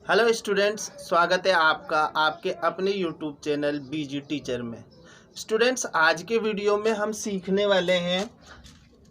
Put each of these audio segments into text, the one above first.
Hello students, स्वागत है आपका आपके अपने यूट्यूब चैनल बीजी टीचर में। स्टूडेंट्स, आज के वीडियो में हम सीखने वाले हैं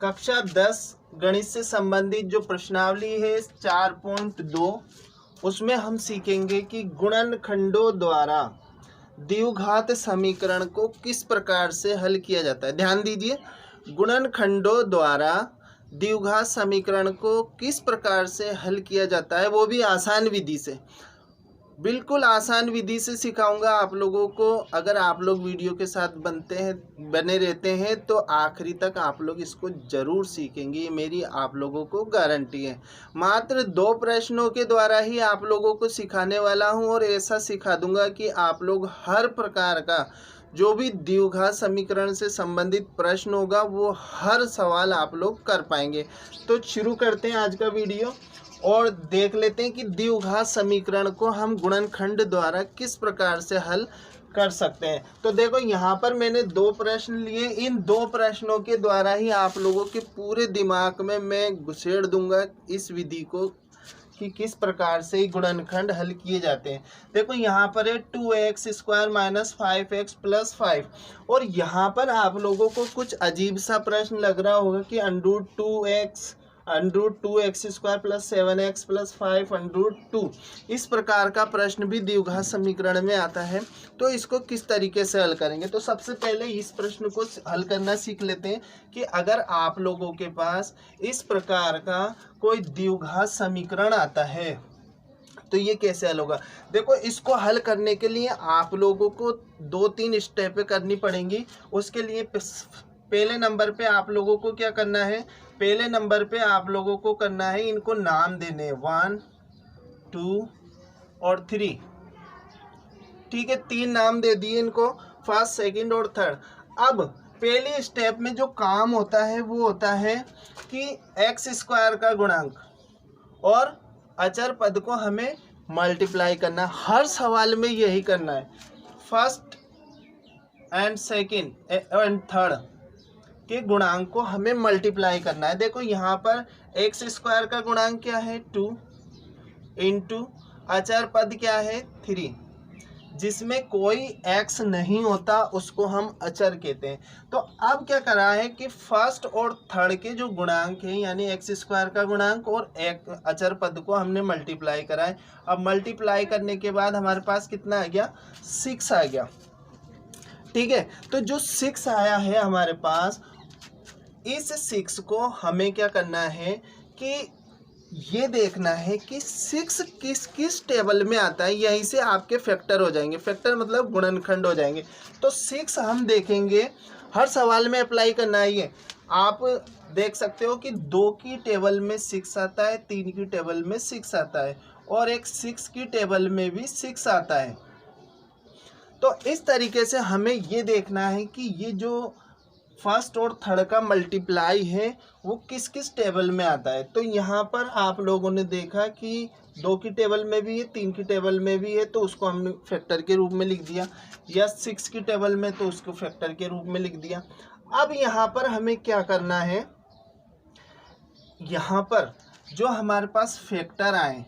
कक्षा 10 गणित से संबंधित जो प्रश्नावली है 4.2। उसमें हम सीखेंगे कि गुणनखंडों द्वारा द्विघात समीकरण को किस प्रकार से हल किया जाता है। ध्यान दीजिए, गुणनखंडों द्वारा द्विघात समीकरण को किस प्रकार से हल किया जाता है, वो भी आसान विधि से। बिल्कुल आसान विधि से सिखाऊंगा आप लोगों को। अगर आप लोग वीडियो के साथ बने रहते हैं तो आखिरी तक आप लोग इसको ज़रूर सीखेंगे, ये मेरी आप लोगों को गारंटी है। मात्र 2 प्रश्नों के द्वारा ही आप लोगों को सिखाने वाला हूं और ऐसा सिखा दूंगा कि आप लोग हर प्रकार का जो भी द्विघात समीकरण से संबंधित प्रश्न होगा वो हर सवाल आप लोग कर पाएंगे। तो शुरू करते हैं आज का वीडियो और देख लेते हैं कि द्विघात समीकरण को हम गुणनखंड द्वारा किस प्रकार से हल कर सकते हैं। तो देखो, यहाँ पर मैंने 2 प्रश्न लिए। इन 2 प्रश्नों के द्वारा ही आप लोगों के पूरे दिमाग में मैं घुसेड़ दूंगा इस विधि को कि किस प्रकार से ही गुणनखंड हल किए जाते हैं। देखो, यहाँ पर है 2x² माइनस 5x प्लस 5 और यहाँ पर आप लोगों को कुछ अजीब सा प्रश्न लग रहा होगा कि √2x² प्लस 7x प्लस 5 √2। इस प्रकार का प्रश्न भी द्विघात समीकरण में आता है। तो इसको किस तरीके से हल करेंगे, तो सबसे पहले इस प्रश्न को हल करना सीख लेते हैं कि अगर आप लोगों के पास इस प्रकार का कोई द्विघात समीकरण आता है तो ये कैसे हल होगा। देखो, इसको हल करने के लिए आप लोगों को 2-3 स्टेपें करनी पड़ेंगी। उसके लिए पहले नंबर पे आप लोगों को क्या करना है, पहले नंबर पे आप लोगों को करना है, इनको नाम देने 1, 2 और 3। ठीक है, 3 नाम दे दिए इनको, फर्स्ट, सेकंड और थर्ड। अब पहले स्टेप में जो काम होता है वो होता है कि x² का गुणांक और अचर पद को हमें मल्टीप्लाई करना। हर सवाल में यही करना है। First and second and third के गुणांक को हमें मल्टीप्लाई करना है। देखो, यहाँ पर x² का गुणांक क्या है 2 इंटू अचर पद क्या है 3। जिसमें कोई x नहीं होता उसको हम अचर कहते हैं। तो अब क्या करा है कि फर्स्ट और थर्ड के जो गुणांक है यानी x² का गुणांक और एक अचर पद को हमने मल्टीप्लाई करा है। अब मल्टीप्लाई करने के बाद हमारे पास कितना आ गया, 6 आ गया। ठीक है, तो जो 6 आया है हमारे पास, इस 6 को हमें क्या करना है कि ये देखना है कि 6 किस किस टेबल में आता है। यहीं से आपके फैक्टर हो जाएंगे, फैक्टर मतलब गुणनखंड हो जाएंगे। तो 6 हम देखेंगे, हर सवाल में अप्लाई करना है ये। आप देख सकते हो कि 2 की टेबल में 6 आता है, 3 की टेबल में 6 आता है और एक 6 की टेबल में भी 6 आता है। तो इस तरीके से हमें ये देखना है कि ये जो फर्स्ट और थर्ड का मल्टीप्लाई है वो किस किस टेबल में आता है। तो यहाँ पर आप लोगों ने देखा कि 2 की टेबल में भी है, 3 की टेबल में भी है, तो उसको हमने फैक्टर के रूप में लिख दिया, या 6 की टेबल में तो उसको फैक्टर के रूप में लिख दिया। अब यहाँ पर हमें क्या करना है, यहाँ पर जो हमारे पास फैक्टर आए,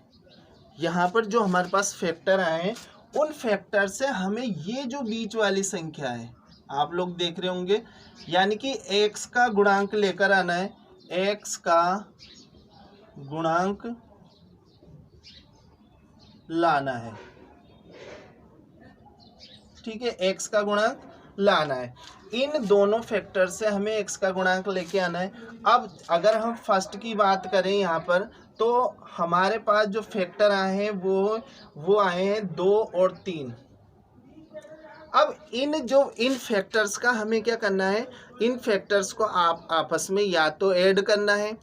यहाँ पर जो हमारे पास फैक्टर आए, उन फैक्टर से हमें ये जो बीच वाली संख्या है आप लोग देख रहे होंगे, यानी कि x का गुणांक लेकर आना है। x का गुणांक लाना है। ठीक है, x का गुणांक लाना है। इन दोनों फैक्टर से हमें x का गुणांक लेके आना है। अब अगर हम फर्स्ट की बात करें यहाँ पर, तो हमारे पास जो फैक्टर आए हैं वो आए हैं 2 और 3। अब इन फैक्टर्स का हमें क्या करना है, इन फैक्टर्स को आप आपस में या तो ऐड करना है,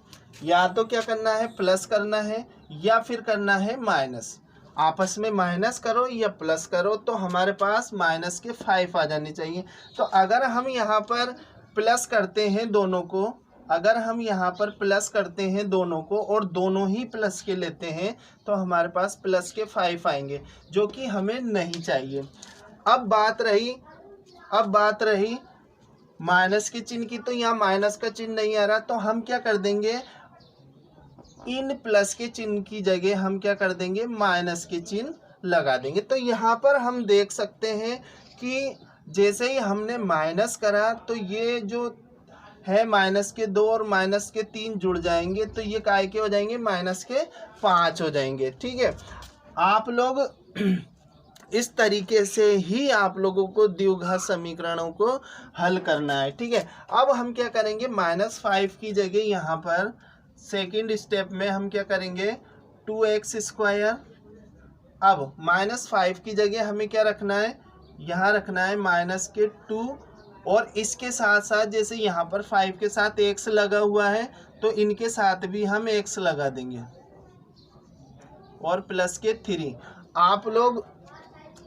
या तो क्या करना है, प्लस करना है, या फिर करना है माइनस। आपस में माइनस करो या प्लस करो तो हमारे पास माइनस के 5 आ जाने चाहिए। तो अगर हम यहाँ पर प्लस करते हैं दोनों को, अगर हम यहाँ पर प्लस करते हैं दोनों को और दोनों ही प्लस के लेते हैं तो हमारे पास प्लस के 5 आएंगे, जो कि हमें नहीं चाहिए। अब बात रही माइनस के चिन्ह की, तो यहाँ माइनस का चिन्ह नहीं आ रहा, तो हम क्या कर देंगे, इन प्लस के चिन्ह की जगह हम क्या कर देंगे, माइनस के चिन्ह लगा देंगे। तो यहाँ पर हम देख सकते हैं कि जैसे ही हमने माइनस करा तो ये जो है माइनस के 2 और माइनस के 3 जुड़ जाएंगे, तो ये काय के हो जाएंगे, माइनस के 5 हो जाएंगे। ठीक है, आप लोग इस तरीके से ही आप लोगों को द्विघात समीकरणों को हल करना है। ठीक है, अब हम क्या करेंगे, -5 की जगह यहाँ पर सेकंड स्टेप में हम क्या करेंगे, 2x²। अब -5 की जगह हमें क्या रखना है, यहाँ रखना है -2, और इसके साथ साथ जैसे यहाँ पर 5 के साथ x लगा हुआ है तो इनके साथ भी हम x लगा देंगे, और प्लस के 3। आप लोग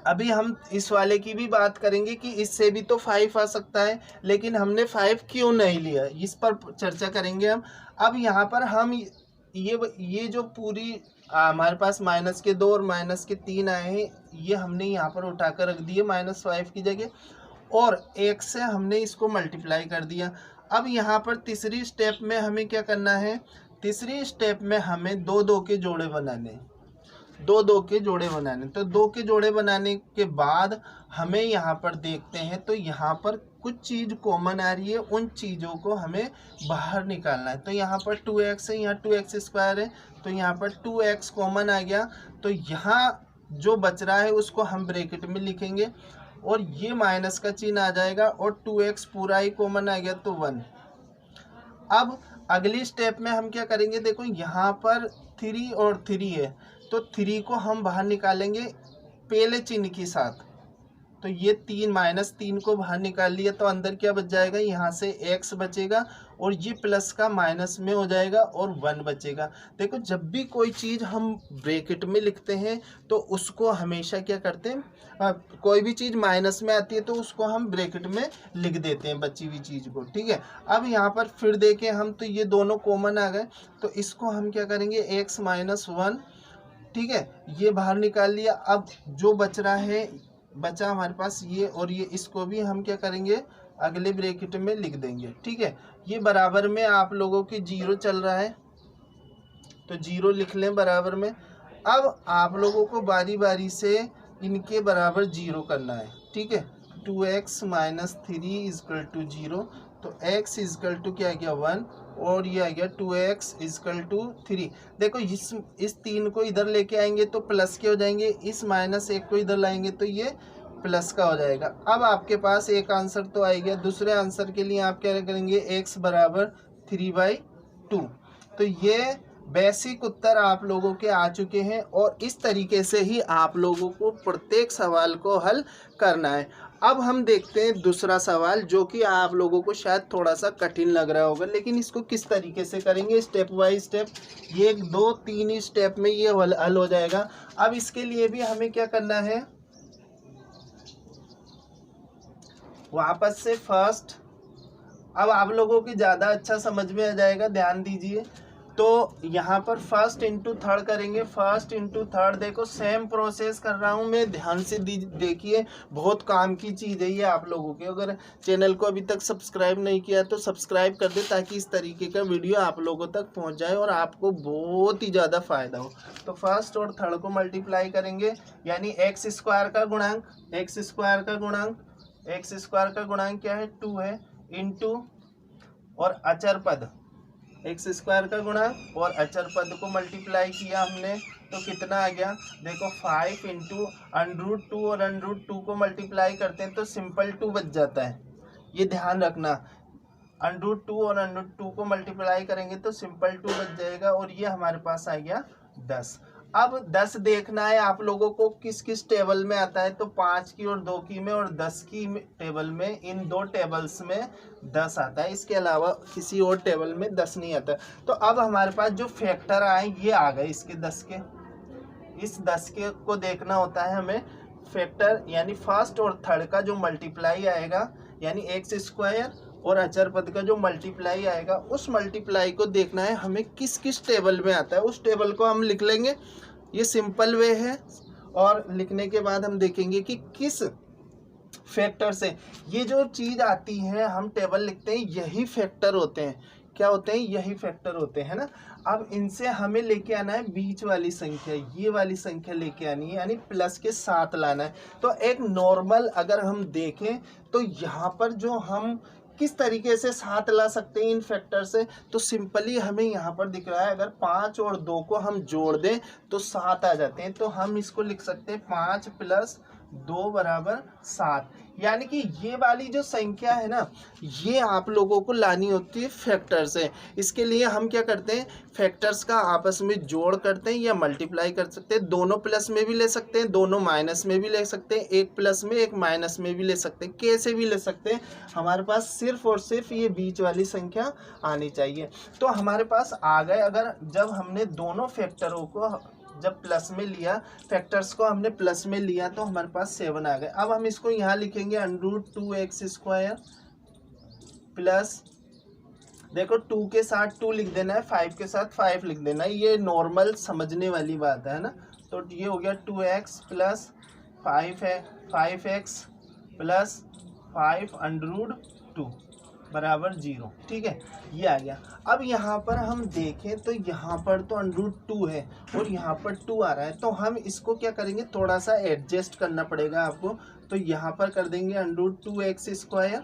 अभी हम इस वाले की भी बात करेंगे कि इससे भी तो 5 आ सकता है, लेकिन हमने 5 क्यों नहीं लिया, इस पर चर्चा करेंगे हम। अब यहाँ पर हम ये जो पूरी हमारे पास माइनस के 2 और माइनस के 3 आए हैं, ये हमने यहाँ पर उठाकर रख दिए -5 की जगह, और 1 से हमने इसको मल्टीप्लाई कर दिया। अब यहाँ पर तीसरी स्टेप में हमें क्या करना है, तीसरी स्टेप में हमें 2 के जोड़े बनाने, 2 के जोड़े बनाने। तो 2 के जोड़े बनाने के बाद हमें यहाँ पर देखते हैं तो यहाँ पर कुछ चीज़ कॉमन आ रही है, उन चीज़ों को हमें बाहर निकालना है। तो यहाँ पर 2x है, यहाँ 2x² है, तो यहाँ पर 2x कॉमन आ गया। तो यहाँ जो बच रहा है उसको हम ब्रैकेट में लिखेंगे, और ये माइनस का चिन्ह आ जाएगा, और 2x पूरा ही कॉमन आ गया तो 1। अब अगली स्टेप में हम क्या करेंगे, देखो यहाँ पर 3 और 3 है, तो 3 को हम बाहर निकालेंगे पहले चिन्ह के साथ। तो ये -3 को बाहर निकाल लिया, तो अंदर क्या बच जाएगा, यहाँ से x बचेगा, और ये प्लस का माइनस में हो जाएगा, और 1 बचेगा। देखो, जब भी कोई चीज़ हम ब्रैकेट में लिखते हैं तो उसको हमेशा क्या करते हैं, कोई भी चीज़ माइनस में आती है तो उसको हम ब्रैकेट में लिख देते हैं बची हुई चीज़ को। ठीक है, अब यहाँ पर फिर देखें हम, तो ये दोनों कॉमन आ गए, तो इसको हम क्या करेंगे, x - 1। ठीक है, ये बाहर निकाल लिया। अब जो बच रहा है, बचा हमारे पास ये और ये, इसको भी हम क्या करेंगे, अगले ब्रैकेट में लिख देंगे। ठीक है, ये बराबर में आप लोगों की 0 चल रहा है, तो 0 लिख लें बराबर में। अब आप लोगों को बारी बारी से इनके बराबर 0 करना है। ठीक है, 2x - 3 = 0, तो x = क्या आ गया, 1, और ये आ गया 2x = 3। देखो, इस 3 को इधर लेके आएंगे तो प्लस के हो जाएंगे, इस -1 को इधर लाएंगे तो ये प्लस का हो जाएगा। अब आपके पास एक आंसर तो आ गया। दूसरे आंसर के लिए आप क्या करेंगे, x = 3/2। तो ये बेसिक उत्तर आप लोगों के आ चुके हैं, और इस तरीके से ही आप लोगों को प्रत्येक सवाल को हल करना है। अब हम देखते हैं दूसरा सवाल, जो कि आप लोगों को शायद थोड़ा सा कठिन लग रहा होगा, लेकिन इसको किस तरीके से करेंगे, स्टेप बाय स्टेप, ये 2-3 ही स्टेप में ये हल हो जाएगा। अब इसके लिए भी हमें क्या करना है, वापस से फर्स्ट, अब आप लोगों की ज़्यादा अच्छा समझ में आ जाएगा, ध्यान दीजिए। तो यहाँ पर फर्स्ट इंटू थर्ड करेंगे, फर्स्ट इंटू थर्ड। देखो, सेम प्रोसेस कर रहा हूँ मैं, ध्यान से देखिए, बहुत काम की चीज़ है ये आप लोगों के। अगर चैनल को अभी तक सब्सक्राइब नहीं किया तो सब्सक्राइब कर दे, ताकि इस तरीके का वीडियो आप लोगों तक पहुँच जाए और आपको बहुत ही ज़्यादा फायदा हो। तो फर्स्ट और थर्ड को मल्टीप्लाई करेंगे, यानी x² का गुणांक, x² का गुणांक क्या है, 2 है, इंटू और अचर पद, x² का गुणांक और अचर पद को मल्टीप्लाई किया हमने, तो कितना आ गया, देखो 5 इंटू √2, और √2 को मल्टीप्लाई करते हैं तो सिंपल 2 बच जाता है, ये ध्यान रखना। √2 और √2 को मल्टीप्लाई करेंगे तो सिंपल 2 बच जाएगा, और ये हमारे पास आ गया 10। अब 10 देखना है आप लोगों को किस किस टेबल में आता है, तो 5 की और 2 की में और 10 की टेबल में, इन 2 टेबल्स में 10 आता है, इसके अलावा किसी और टेबल में 10 नहीं आता। तो अब हमारे पास जो फैक्टर आए ये आ गए इसके 10 के, इस 10 के को देखना होता है हमें फैक्टर, यानी फर्स्ट और थर्ड का जो मल्टीप्लाई आएगा, यानी x² और अचर पद का जो मल्टीप्लाई आएगा, उस मल्टीप्लाई को देखना है हमें किस किस टेबल में आता है, उस टेबल को हम लिख लेंगे। ये सिंपल वे है, और लिखने के बाद हम देखेंगे कि किस फैक्टर से ये जो चीज़ आती है, हम टेबल लिखते हैं, यही फैक्टर होते हैं। क्या होते हैं, यही फैक्टर होते हैं ना। अब इनसे हमें लेके आना है बीच वाली संख्या, ये वाली संख्या लेके आनी है, यानी प्लस के साथ लाना है। तो एक नॉर्मल अगर हम देखें तो यहाँ पर जो हम किस तरीके से साथ ला सकते हैं इन फैक्टर से, तो सिंपली हमें यहाँ पर दिख रहा है अगर 5 और 2 को हम जोड़ दें तो 7 आ जाते हैं। तो हम इसको लिख सकते हैं 5 + 2 = 7। यानी कि ये वाली जो संख्या है ना, ये आप लोगों को लानी होती है फैक्टर से। इसके लिए हम क्या करते हैं, फैक्टर्स का आपस में जोड़ करते हैं या मल्टीप्लाई कर सकते हैं। दोनों प्लस में भी ले सकते हैं, दोनों माइनस में भी ले सकते हैं, एक प्लस में एक माइनस में भी ले सकते हैं, कैसे भी ले सकते हैं। हमारे पास सिर्फ और सिर्फ ये बीच वाली संख्या आनी चाहिए। तो हमारे पास आ गए, अगर जब हमने दोनों फैक्टरों को जब प्लस में लिया, फैक्टर्स को हमने प्लस में लिया, तो हमारे पास 7 आ गए। अब हम इसको यहाँ लिखेंगे √2x² प्लस, देखो 2 के साथ 2 लिख देना है, 5 के साथ 5 लिख देना है, ये नॉर्मल समझने वाली बात है ना। तो ये हो गया 2x + 5 है, 5x + 5√2 = 0। ठीक है, ये आ गया। अब यहाँ पर हम देखें तो यहाँ पर तो √2 है और यहाँ पर 2 आ रहा है, तो हम इसको क्या करेंगे, थोड़ा सा एडजस्ट करना पड़ेगा आपको। तो यहाँ पर कर देंगे √2x²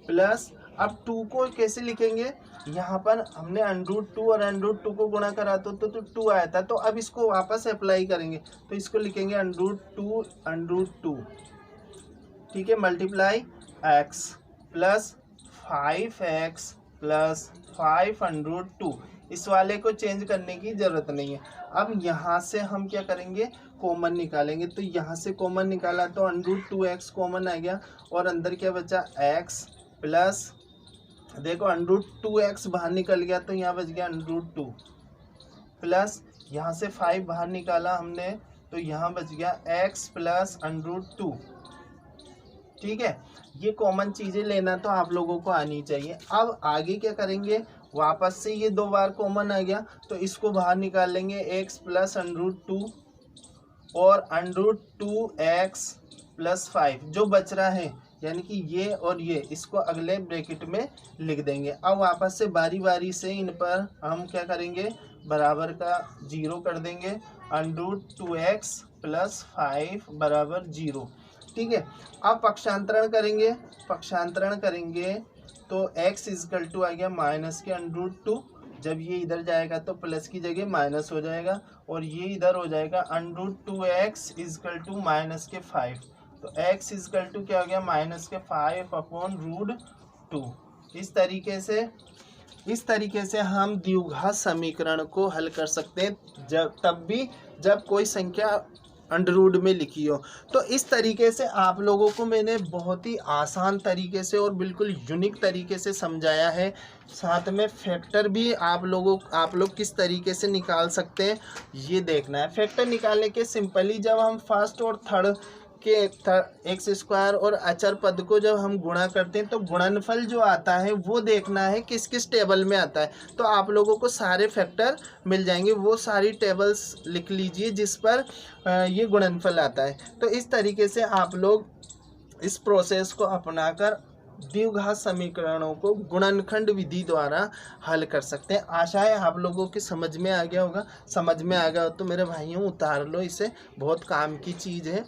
प्लस, अब 2 को कैसे लिखेंगे, यहाँ पर हमने √2 और √2 को गुणा करा तो 2 आया था। तो अब इसको वापस अप्लाई करेंगे, तो इसको लिखेंगे √2 ठीक है, मल्टीप्लाई x प्लस 5x + 5√2। इस वाले को चेंज करने की ज़रूरत नहीं है। अब यहाँ से हम क्या करेंगे, कॉमन निकालेंगे। तो यहाँ से कॉमन निकाला तो √2x कॉमन आ गया और अंदर क्या बचा, x प्लस, देखो √2x बाहर निकल गया तो यहाँ बच गया √2 प्लस, यहाँ से 5 बाहर निकाला हमने तो यहाँ बच गया x प्लस √2। ठीक है, ये कॉमन चीज़ें लेना तो आप लोगों को आनी चाहिए। अब आगे क्या करेंगे, वापस से ये 2 बार कॉमन आ गया तो इसको बाहर निकाल लेंगे, x प्लस √2 और √2x + 5 जो बच रहा है, यानी कि ये और ये, इसको अगले ब्रैकेट में लिख देंगे। अब वापस से बारी बारी से इन पर हम क्या करेंगे, बराबर का 0 कर देंगे, √2x + 5 = 0। ठीक है, अब पक्षांतरण करेंगे तो x = आ गया माइनस के √2, जब ये इधर जाएगा तो प्लस की जगह माइनस हो जाएगा और ये इधर हो जाएगा √2x = -5। तो x = क्या हो गया, -5/√2। इस तरीके से हम द्विघात समीकरण को हल कर सकते हैं, जब कोई संख्या अंडरवुड में लिखी हो। तो इस तरीके से आप लोगों को मैंने बहुत ही आसान तरीके से और बिल्कुल यूनिक तरीके से समझाया है। साथ में फैक्टर भी आप लोग किस तरीके से निकाल सकते हैं ये देखना है। फैक्टर निकालने के सिंपली जब हम फर्स्ट और थर्ड के x² और अचर पद को जब हम गुणा करते हैं तो गुणनफल जो आता है वो देखना है किस किस टेबल में आता है। तो आप लोगों को सारे फैक्टर मिल जाएंगे, वो सारी टेबल्स लिख लीजिए जिस पर ये गुणनफल आता है। तो इस तरीके से आप लोग इस प्रोसेस को अपनाकर द्विघात समीकरणों को गुणनखंड विधि द्वारा हल कर सकते हैं। आशा है आप लोगों के समझ में आ गया होगा। समझ में आ गया हो तो मेरे भाइयों उतार लो इसे, बहुत काम की चीज़ है।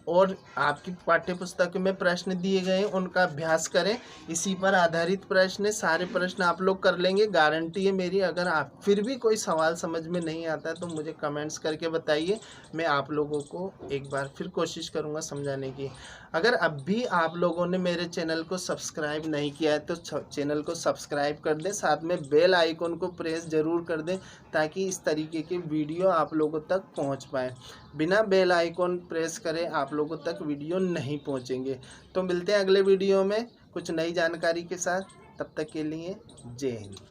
और आपकी पाठ्य पुस्तक में प्रश्न दिए गए हैं उनका अभ्यास करें, इसी पर आधारित प्रश्न है, सारे प्रश्न आप लोग कर लेंगे, गारंटी है मेरी। अगर आप फिर भी कोई सवाल समझ में नहीं आता तो मुझे कमेंट्स करके बताइए, मैं आप लोगों को एक बार फिर कोशिश करूंगा समझाने की। अगर अब भी आप लोगों ने मेरे चैनल को सब्सक्राइब नहीं किया है तो चैनल को सब्सक्राइब कर दें, साथ में बेल आइकन को प्रेस ज़रूर कर दें ताकि इस तरीके के वीडियो आप लोगों तक पहुंच पाए। बिना बेल आइकन प्रेस करे आप लोगों तक वीडियो नहीं पहुंचेंगे। तो मिलते हैं अगले वीडियो में कुछ नई जानकारी के साथ, तब तक के लिए जय हिंद।